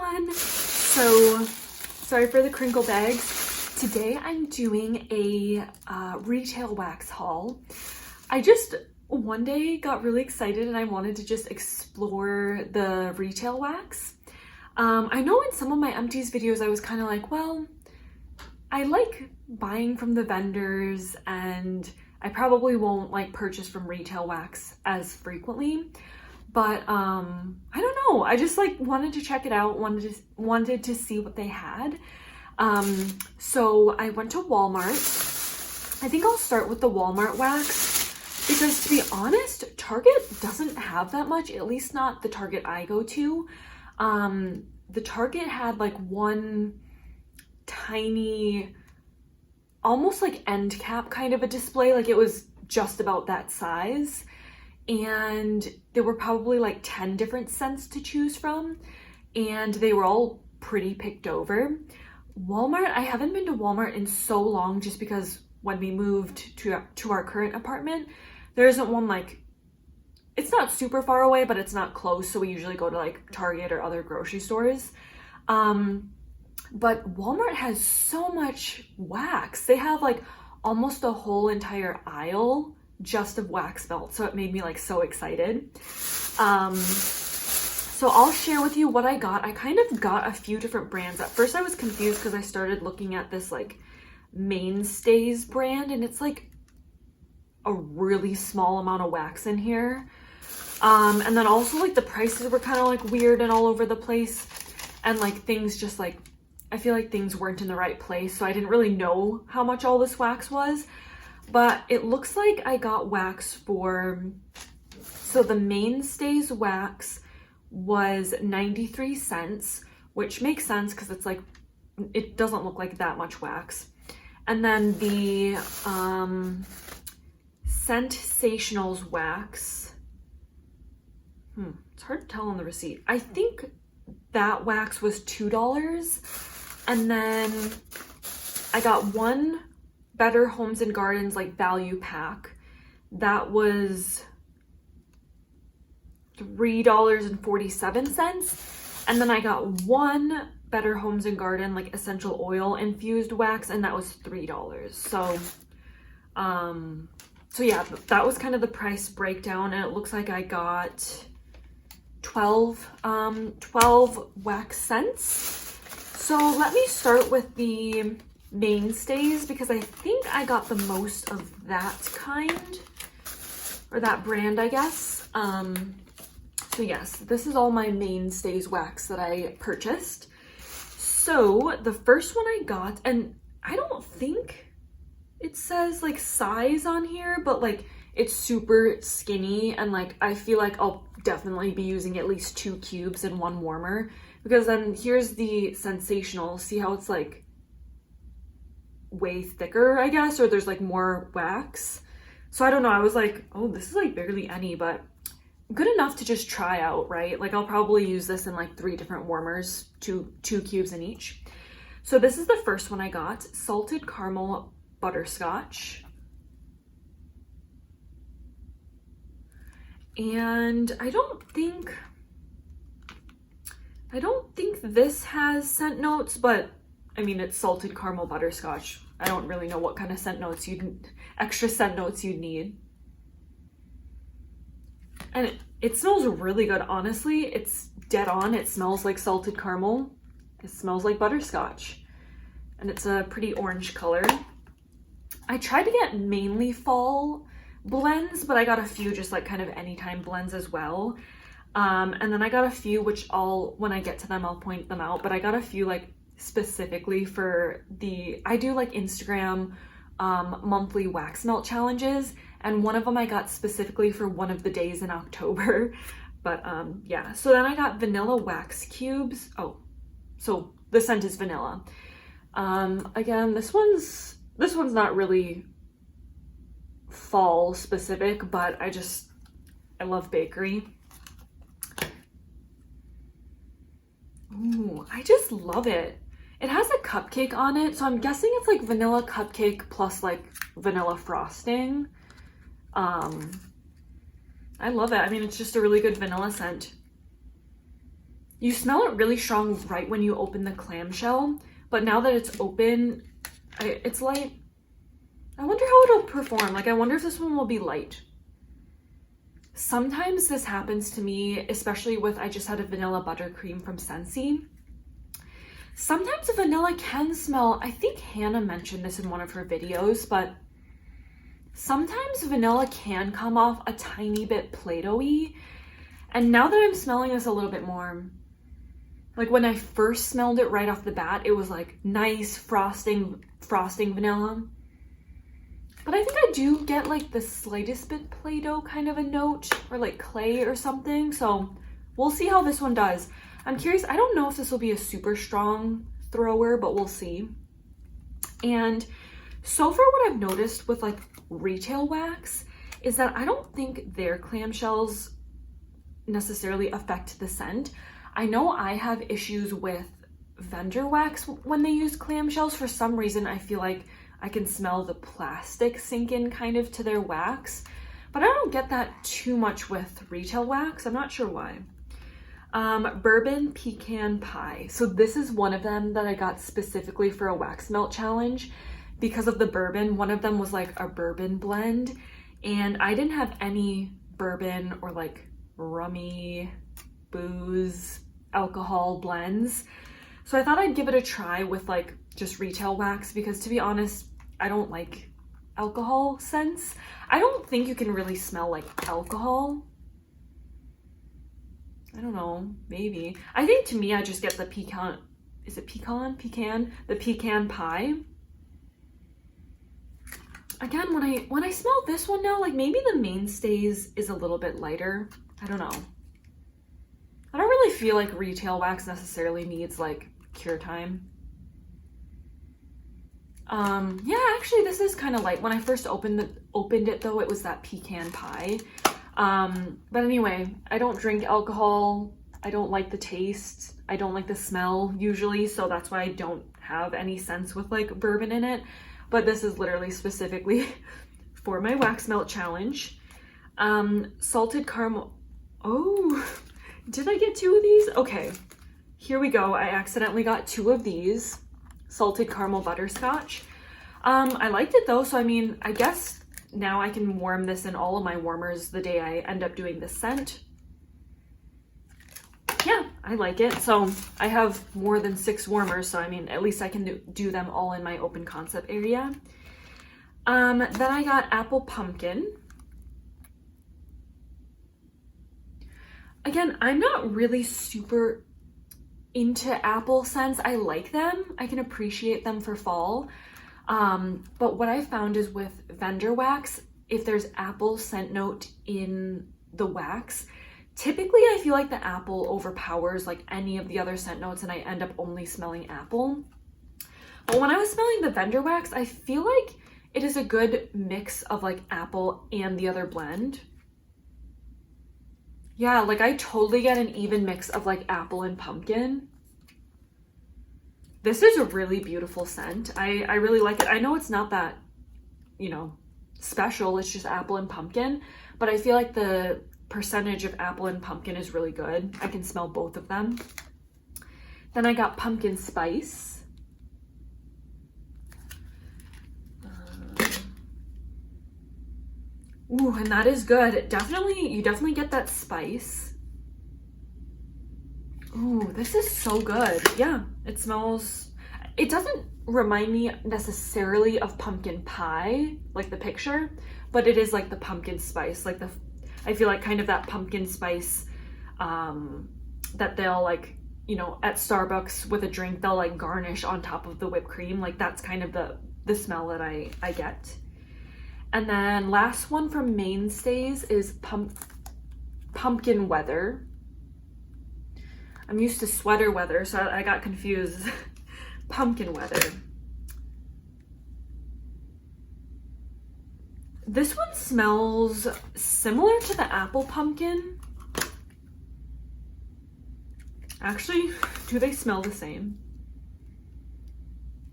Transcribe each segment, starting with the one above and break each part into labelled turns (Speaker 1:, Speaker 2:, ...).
Speaker 1: everyone. So sorry for the crinkle bags. Today I'm doing a retail wax haul. I just one day got really excited and I wanted to just explore the retail wax. I know in some of my empties videos I was kind of like, well, I like buying from the vendors and I probably won't like purchase from retail wax as frequently. But I don't know, I just like wanted to check it out, wanted to see what they had. So I went to Walmart. I think I'll start with the Walmart wax because, to be honest, Target doesn't have that much, at least not the Target I go to. The Target had like one tiny, almost like end cap kind of a display, like it was just about that size. And there were probably like 10 different scents to choose from, and they were all pretty picked over. Walmart, I haven't been to Walmart in so long just because when we moved to our current apartment, there isn't one like, it's not super far away, but it's not close, so we usually go to like Target or other grocery stores. But Walmart has so much wax. They have like almost a whole entire aisle just of wax melt, so it made me like so excited. So I'll share with you what I got. I kind of got a few different brands. At first I was confused because I started looking at this like Mainstays brand, and it's like a really small amount of wax in here. And then also like the prices were kind of like weird and all over the place, and like things just like, I feel like things weren't in the right place, so I didn't really know how much all this wax was. But it looks like I got wax for, so the Mainstays wax was 93 cents, which makes sense because it's like, it doesn't look like that much wax. And then the Sationals wax, it's hard to tell on the receipt. I think that wax was $2. And then I got one Better Homes and Gardens like value pack. That was $3.47. And then I got one Better Homes and Garden like essential oil infused wax, and that was $3. So so yeah, that was kind of the price breakdown, and it looks like I got 12 wax scents. So let me start with the Mainstays because I think I got the most of that kind, or that brand, I guess. So yes, this is all my Mainstays wax that I purchased. So the first one I got, and I don't think it says like size on here, but like it's super skinny, and like I feel like I'll definitely be using at least 2 cubes and 1 warmer, because then here's the Sensational. See how it's like way thicker, I guess, or there's like more wax. So I don't know, I was like, oh, this is like barely any, but good enough to just try out, right? Like I'll probably use this in like 3 different warmers, 2 cubes in each. So this is the first one I got, Salted Caramel Butterscotch. And I don't think this has scent notes, but I mean, it's salted caramel butterscotch. I don't really know what kind of extra scent notes you'd need. And it smells really good, honestly. It's dead on. It smells like salted caramel. It smells like butterscotch. And it's a pretty orange color. I tried to get mainly fall blends, but I got a few just like kind of anytime blends as well. And then I got a few, which when I get to them, I'll point them out, but I got a few like specifically for I do like Instagram monthly wax melt challenges, and one of them I got specifically for one of the days in October. But yeah, so then I got vanilla wax cubes. Oh, so the scent is vanilla. Again, this one's not really fall specific, but I love bakery. Ooh, I just love it. It has a cupcake on it, so I'm guessing it's like vanilla cupcake plus like vanilla frosting. I love it. I mean, it's just a really good vanilla scent. You smell it really strong right when you open the clamshell, but now that it's open, it's light. I wonder how it'll perform. Like, I wonder if this one will be light. Sometimes this happens to me, especially with, I just had a vanilla buttercream from Scentsy. Sometimes the vanilla can smell, I think Hannah mentioned this in one of her videos, but sometimes vanilla can come off a tiny bit Play-Doh-y. And now that I'm smelling this a little bit more, like when I first smelled it right off the bat, it was like nice frosting vanilla. But I think I do get like the slightest bit Play-Doh kind of a note, or like clay or something. So we'll see how this one does. I'm curious, I don't know if this will be a super strong thrower, but we'll see. And so far what I've noticed with like retail wax is that I don't think their clamshells necessarily affect the scent. I know I have issues with vendor wax when they use clamshells. For some reason, I feel like I can smell the plastic sink in kind of to their wax, but I don't get that too much with retail wax. I'm not sure why. Bourbon Pecan Pie. So this is one of them that I got specifically for a wax melt challenge because of the bourbon. One of them was like a bourbon blend, and I didn't have any bourbon or like rummy booze alcohol blends, so I thought I'd give it a try with like just retail wax, because to be honest, I don't like alcohol scents. I don't think you can really smell like alcohol. I don't know, maybe. I think to me, I just get the pecan, is it pecan? The pecan pie. Again, when I smell this one now, like maybe the Mainstays is a little bit lighter. I don't know. I don't really feel like retail wax necessarily needs like cure time. Yeah, actually this is kind of light. When I first opened it though, it was that pecan pie. But anyway, I don't drink alcohol. I don't like the taste. I don't like the smell usually, so that's why I don't have any scents with like bourbon in it. But this is literally specifically for my wax melt challenge. Salted caramel. Oh, did I get 2 of these? Okay, here we go. I accidentally got 2 of these. Salted caramel butterscotch. I liked it though, so I mean, I guess now I can warm this in all of my warmers the day I end up doing this scent. Yeah, I like it. So I have more than 6 warmers, so I mean, at least I can do them all in my open concept area. Then I got apple pumpkin. Again, I'm not really super into apple scents. I like them. I can appreciate them for fall. But what I found is with vendor wax, if there's apple scent note in the wax, typically I feel like the apple overpowers like any of the other scent notes and I end up only smelling apple. But when I was smelling the vendor wax, I feel like it is a good mix of like apple and the other blend. Yeah, like I totally get an even mix of like apple and pumpkin. This is a really beautiful scent. I really like it. I know it's not that, you know, special. It's just apple and pumpkin, but I feel like the percentage of apple and pumpkin is really good. I can smell both of them. Then I got pumpkin spice. Ooh, and that is good. You definitely get that spice. Ooh, this is so good. Yeah, it smells, it doesn't remind me necessarily of pumpkin pie, like the picture, but it is like the pumpkin spice, like I feel like kind of that pumpkin spice that they'll like, you know, at Starbucks with a drink, they'll like garnish on top of the whipped cream. Like that's kind of the smell that I get. And then last one from Mainstays is pumpkin weather. I'm used to sweater weather, so I got confused. Pumpkin weather. This one smells similar to the apple pumpkin. Actually, do they smell the same?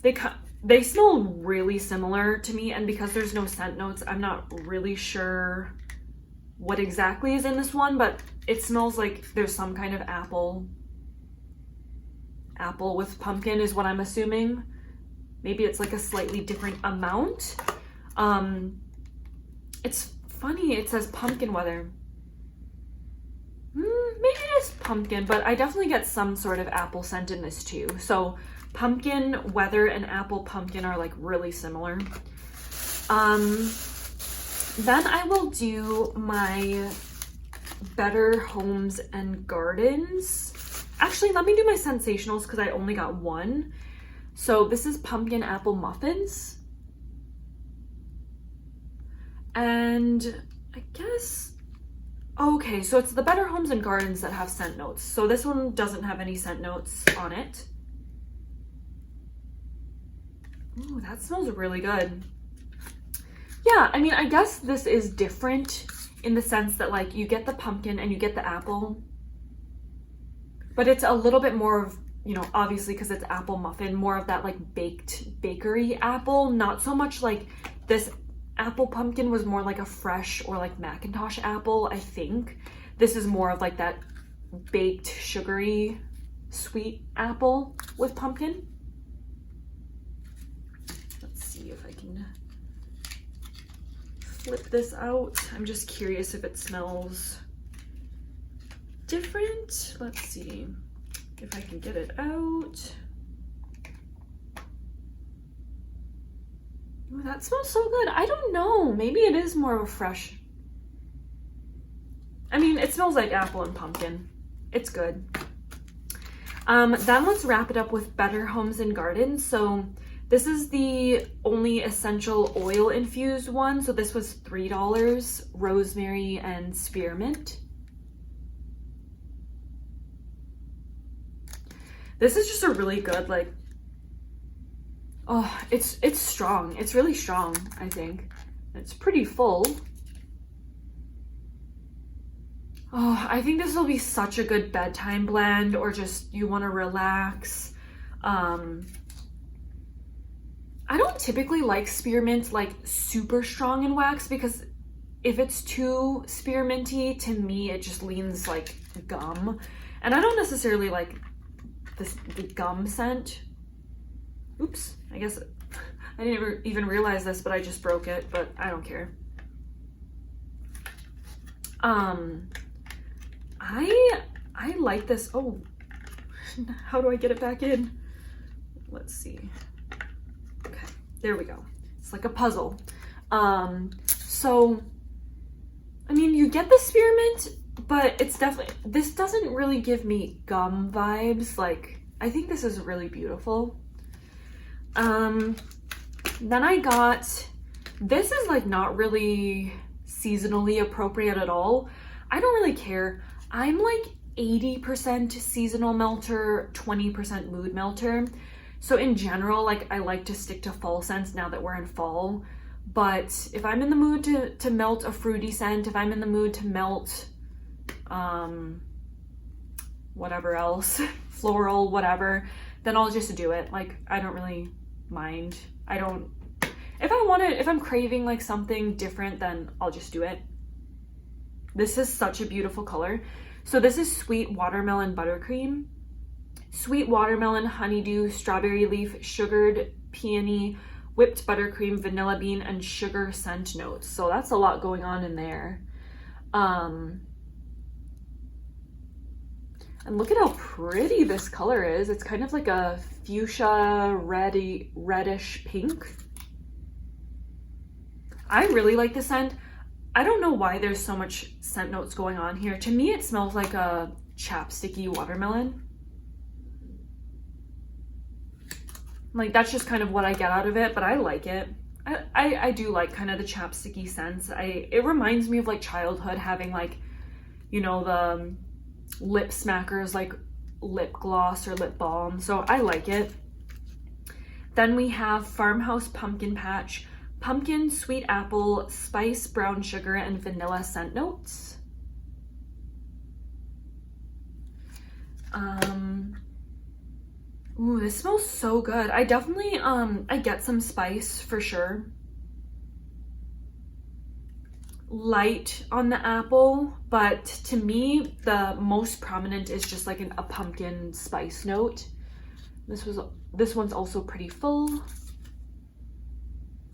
Speaker 1: They smell really similar to me, and because there's no scent notes, I'm not really sure what exactly is in this one, but it smells like there's some kind of apple apple with pumpkin is what I'm assuming. Maybe it's like a slightly different amount. It's funny, it says pumpkin weather. Maybe it is pumpkin, but I definitely get some sort of apple scent in this too. So pumpkin weather and apple pumpkin are like really similar. Then I will do my Better Homes and Gardens. Actually, let me do my Sationals because I only got one. So this is pumpkin apple muffins. And I guess, okay, so it's the Better Homes and Gardens that have scent notes. So this one doesn't have any scent notes on it. Ooh, that smells really good. Yeah, I mean, I guess this is different in the sense that like you get the pumpkin and you get the apple, but it's a little bit more of, you know, obviously because it's apple muffin, more of that like baked bakery apple, not so much like this apple pumpkin was more like a fresh or like Macintosh apple, I think. This is more of like that baked sugary sweet apple with pumpkin. Let's see if I can flip this out. I'm just curious if it smells different. Let's see if I can get it out. Ooh, that smells so good. I don't know. Maybe it is more of a fresh. I mean, it smells like apple and pumpkin. It's good. Then let's wrap it up with Better Homes and Gardens. So this is the only essential oil infused one. So this was $3, Rosemary and Spearmint. This is just a really good, like, oh, it's strong. It's really strong, I think. It's pretty full. Oh, I think this will be such a good bedtime blend, or just you want to relax. I don't typically like spearmint like super strong in wax, because if it's too spearminty, to me it just leans like gum, and I don't necessarily like the gum scent. Oops, I guess I didn't even realize this, but I just broke it, but I don't care. I like this. Oh, how do I get it back in? Let's see. Okay, there we go. It's like a puzzle. So, I mean, you get the spearmint, but it's definitely, this doesn't really give me gum vibes. Like, I think this is really beautiful. Then I got, this is like not really seasonally appropriate at all. I don't really care. I'm like 80% seasonal melter, 20% mood melter. So in general, like I like to stick to fall scents now that we're in fall. But if I'm in the mood to melt a fruity scent, if I'm in the mood to melt whatever else, floral, whatever, then I'll just do it. Like, I don't really mind. If I'm craving like something different, then I'll just do it. This is such a beautiful color. So this is Sweet Watermelon Buttercream. Sweet watermelon, honeydew, strawberry leaf, sugared peony, whipped buttercream, vanilla bean, and sugar scent notes. So that's a lot going on in there. And look at how pretty this color is. It's kind of like a fuchsia reddish pink. I really like the scent. I don't know why there's so much scent notes going on here. To me, it smells like a chapsticky watermelon. Like, that's just kind of what I get out of it, but I like it. I do like kind of the chapsticky scents. It reminds me of like childhood, having like, you know, the lip smackers, like lip gloss or lip balm. So I like it. Then we have Farmhouse Pumpkin Patch, pumpkin, sweet apple, spice, brown sugar, and vanilla scent notes. Ooh, this smells so good. I definitely, I get some spice for sure. Light on the apple, but to me, the most prominent is just like a pumpkin spice note. This one's also pretty full.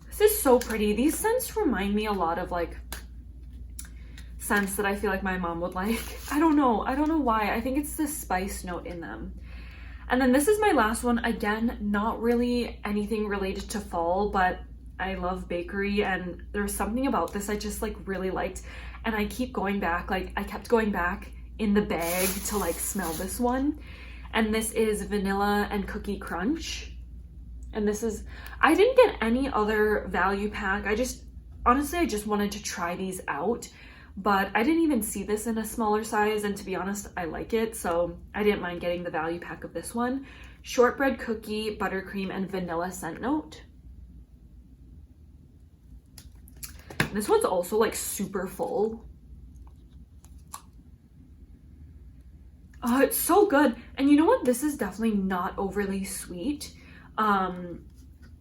Speaker 1: This is so pretty. These scents remind me a lot of like scents that I feel like my mom would like. I don't know why. I think it's the spice note in them. And then this is my last one. Again, not really anything related to fall, but I love bakery, and there's something about this I just like really liked, and I keep going back. Like I kept going back in the bag to like smell this one, and this is Vanilla and Cookie Crunch. And this is, I didn't get any other value pack. Honestly, I just wanted to try these out, but I didn't even see this in a smaller size, and to be honest, I like it, so I didn't mind getting the value pack of this one. Shortbread cookie, buttercream, and vanilla scent note. This one's also like super full. Oh, it's so good. And you know what? This is definitely not overly sweet.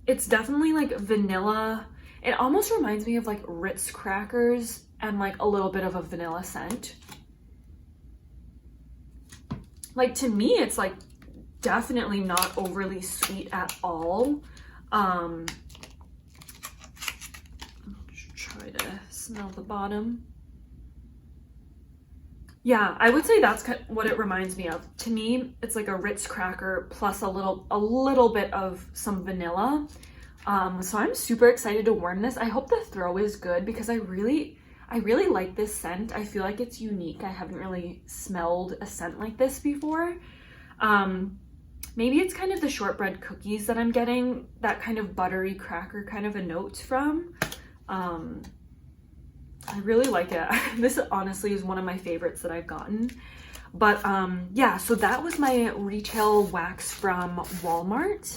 Speaker 1: It's definitely like vanilla. It almost reminds me of like Ritz crackers and like a little bit of a vanilla scent. Like to me, it's like definitely not overly sweet at all. Try to smell the bottom. Yeah, I would say that's kind of what it reminds me of. To me, it's like a Ritz cracker plus a little bit of some vanilla. So I'm super excited to warm this. I hope the throw is good because I really like this scent. I feel like it's unique. I haven't really smelled a scent like this before. Maybe it's kind of the shortbread cookies that I'm getting that kind of buttery cracker kind of a note from. I really like it. This honestly is one of my favorites that I've gotten. But yeah, so that was my retail wax from Walmart.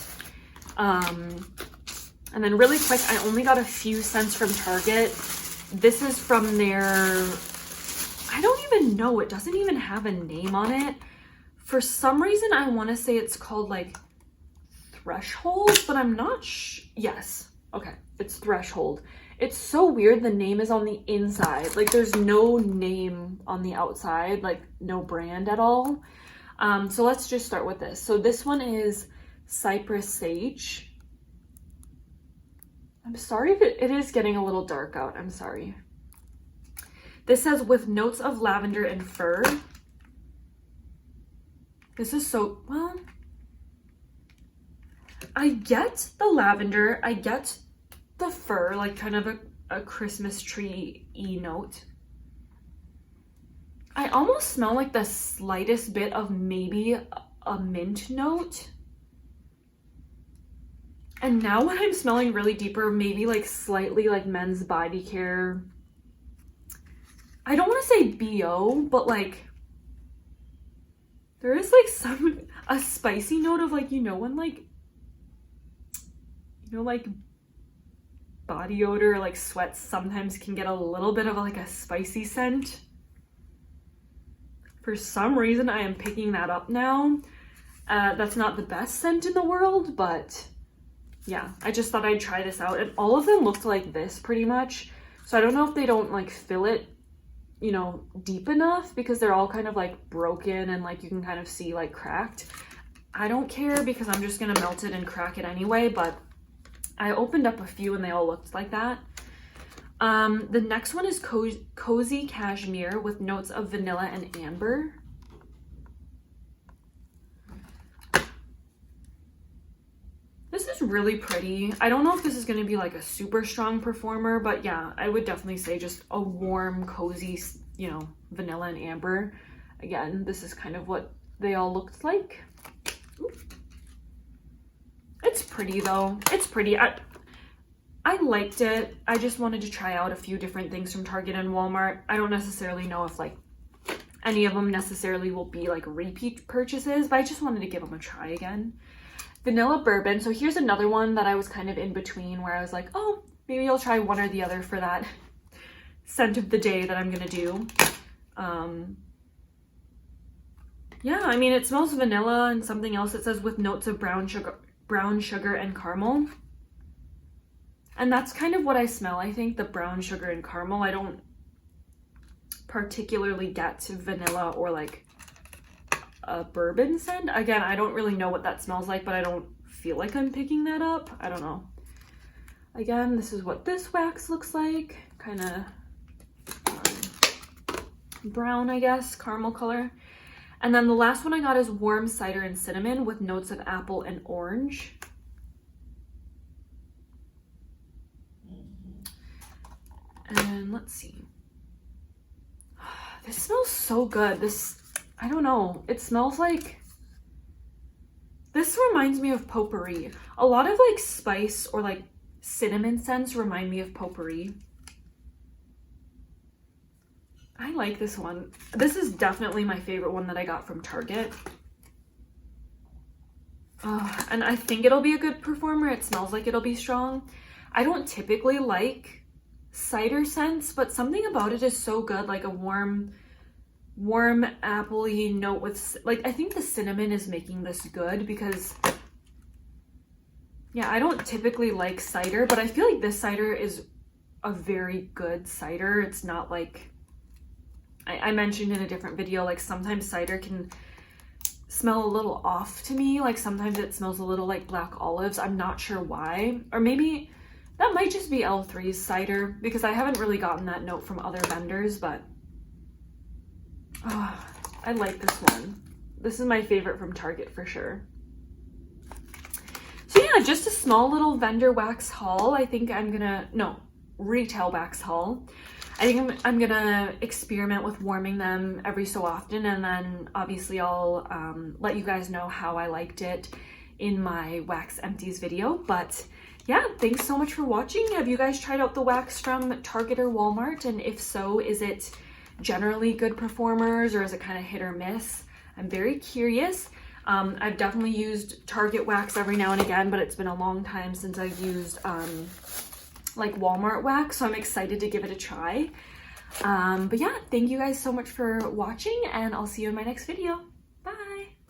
Speaker 1: And then really quick, I only got a few scents from Target. This is from their, I don't even know, it doesn't even have a name on it. For some reason, I want to say it's called like Threshold, but I'm not yes, okay, it's Threshold. It's so weird, the name is on the inside. Like there's no name on the outside, like no brand at all. So let's just start with this. So this one is Cypress Sage. I'm sorry if it is getting a little dark out, I'm sorry. This says with notes of lavender and fir. This is so, well, I get the lavender, I get the fir, like kind of a Christmas tree-y note. I almost smell like the slightest bit of maybe a mint note. And now when I'm smelling really deeper, maybe like slightly like men's body care. I don't want to say BO, but like there is like a spicy note of like, you know, when like, you know, like body odor, like sweat sometimes can get a little bit of like a spicy scent. For some reason, I am picking that up now. That's not the best scent in the world, but yeah, I just thought I'd try this out. And all of them looked like this pretty much. So I don't know if they don't like fill it, you know, deep enough because they're all kind of like broken and like you can kind of see like cracked. I don't care because I'm just gonna melt it and crack it anyway, but I opened up a few and they all looked like that. The next one is Cozy Cashmere with notes of vanilla and amber. This is really pretty. I don't know if this is going to be like a super strong performer, but yeah, I would definitely say just a warm, cozy, you know, vanilla and amber. Again, this is kind of what they all looked like. Ooh. It's pretty though. It's pretty. I liked it. I just wanted to try out a few different things from Target and Walmart. I don't necessarily know if like any of them necessarily will be like repeat purchases, but I just wanted to give them a try again. Vanilla bourbon. So here's another one that I was kind of in between where I was like, oh, maybe I'll try one or the other for that scent of the day that I'm gonna do. Yeah, I mean, it smells vanilla and something else. It says with notes of brown sugar and caramel. And that's kind of what I smell. I think the brown sugar and caramel. I don't particularly get vanilla or like a bourbon scent. Again, I don't really know what that smells like, but I don't feel like I'm picking that up. I don't know. Again, this is what this wax looks like. Kind of brown, I guess, caramel color. And then the last one I got is warm cider and cinnamon with notes of apple and orange. And let's see. This smells so good. This, I don't know. It smells like, this reminds me of potpourri. A lot of like spice or like cinnamon scents remind me of potpourri. I like this one. This is definitely my favorite one that I got from Target. And I think it'll be a good performer. It smells like it'll be strong. I don't typically like cider scents, but something about it is so good, like a warm apple-y note with, like, I think the cinnamon is making this good because, yeah, I don't typically like cider, but I feel like this cider is a very good cider. It's not like, I mentioned in a different video, like sometimes cider can smell a little off to me. Like sometimes it smells a little like black olives. I'm not sure why, or maybe that might just be L3's cider because I haven't really gotten that note from other vendors, but I like this one. This is my favorite from Target for sure. So yeah, just a small little vendor wax haul. I think I'm gonna, no, retail wax haul. I think I'm gonna experiment with warming them every so often, and then obviously I'll let you guys know how I liked it in my wax empties video. But yeah, thanks so much for watching. Have you guys tried out the wax from Target or Walmart? And if so, is it generally good performers or is it kind of hit or miss? I'm very curious. I've definitely used Target wax every now and again, but it's been a long time since I've used like Walmart wax, so I'm excited to give it a try. But yeah, thank you guys so much for watching, and I'll see you in my next video.